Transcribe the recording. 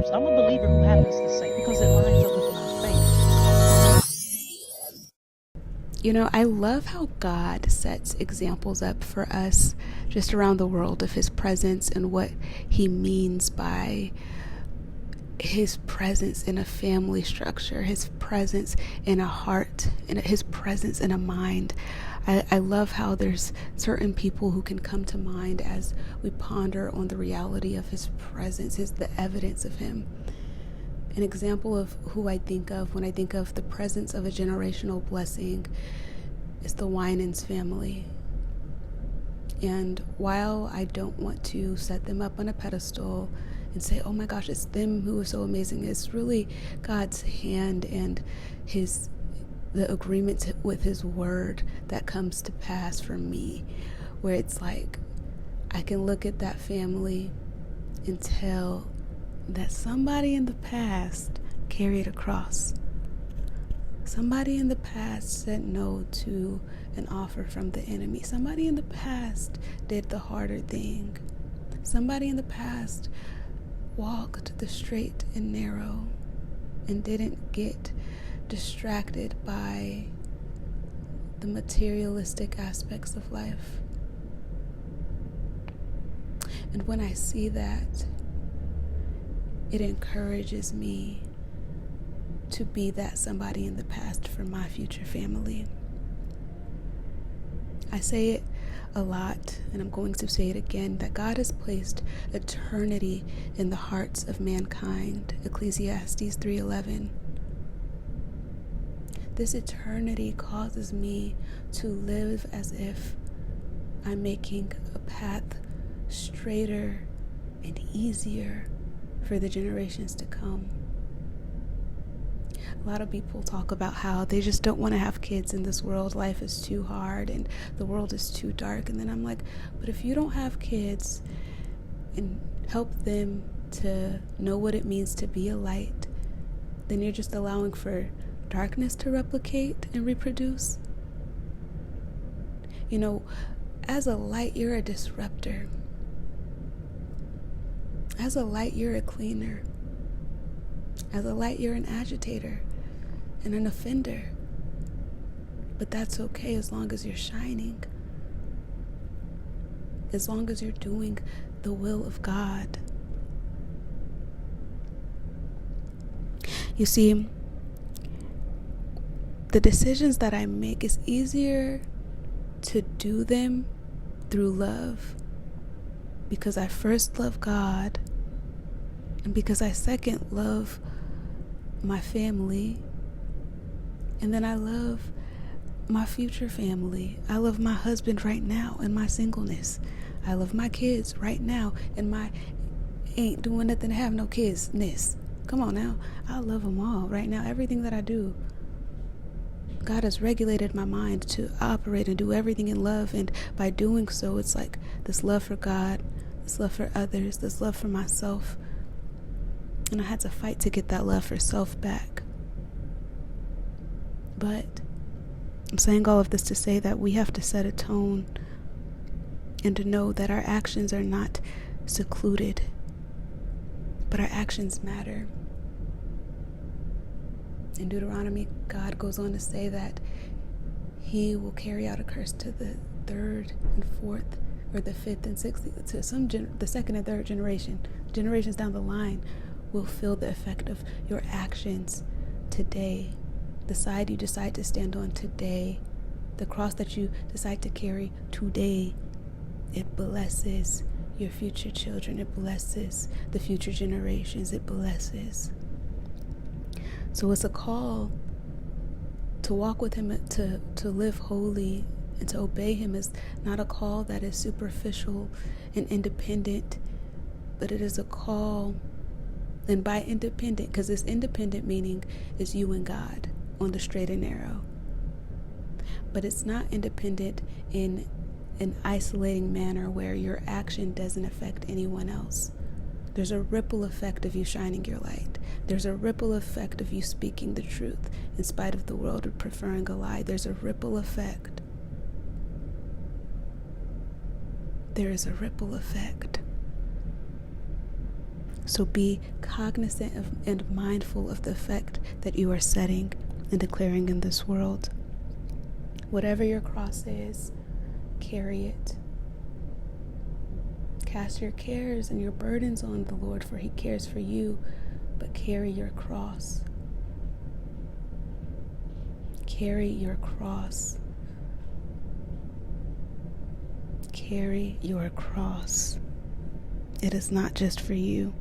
first. I'm a believer who happens to say, because it lines up with my faith. You know, I love how God sets examples up for us just around the world of his presence and what he means by his presence in a family structure, his presence in a heart, and his presence in a mind. I love how there's certain people who can come to mind as we ponder on the reality of his presence, the evidence of him. An example of who I think of when I think of the presence of a generational blessing is the Winans family. And while I don't want to set them up on a pedestal and say, oh my gosh, it's them who is so amazing, it's really God's hand and the agreement with his word that comes to pass for me, where it's like I can look at that family and tell that somebody in the past carried a cross. Somebody in the past said no to an offer from the enemy. Somebody in the past did the harder thing. Somebody in the past walked the straight and narrow and didn't get distracted by the materialistic aspects of life. And when I see that, it encourages me to be that somebody in the past for my future family. I say it a lot, and I'm going to say it again, that God has placed eternity in the hearts of mankind. Ecclesiastes 3:11. This eternity causes me to live as if I'm making a path straighter and easier for the generations to come. A lot of people talk about how they just don't want to have kids in this world. Life is too hard and the world is too dark. And then I'm like, but if you don't have kids and help them to know what it means to be a light, then you're just allowing for darkness to replicate and reproduce. You know, as a light, you're a disruptor. As a light, you're a cleaner. As a light, you're an agitator and an offender. But that's okay as long as you're shining. As long as you're doing the will of God. You see, the decisions that I make, is easier to do them through love, because I first love God, and because I second love my family, and then I love my future family. I love my husband right now in my singleness. I love my kids right now in my ain't doing nothing to have no kids-ness. Come on now. I love them all right now. Everything that I do, God has regulated my mind to operate and do everything in love. And by doing so, it's like this love for God, this love for others, this love for myself. And I had to fight to get that love for self back. But I'm saying all of this to say that we have to set a tone and to know that our actions are not secluded, but our actions matter. In Deuteronomy, God goes on to say that he will carry out a curse to the third and fourth, or the fifth and sixth, to the second and third generations down the line will feel the effect of your actions today. The side you decide to stand on today, the cross that you decide to carry today, it blesses your future children. It blesses the future generations. It blesses. So it's a call to walk with him, to live holy and to obey him. Is not a call that is superficial and independent, but it is a call, and by independent, because it's independent meaning is you and God on the straight and narrow. But it's not independent in an isolating manner where your action doesn't affect anyone else. There's a ripple effect of you shining your light. There's a ripple effect of you speaking the truth in spite of the world preferring a lie. There's a ripple effect. There is a ripple effect. So be cognizant of and mindful of the effect that you are setting and declaring in this world. Whatever your cross is, carry it. Cast your cares and your burdens on the Lord, for He cares for you, but carry your cross. Carry your cross. Carry your cross. It is not just for you.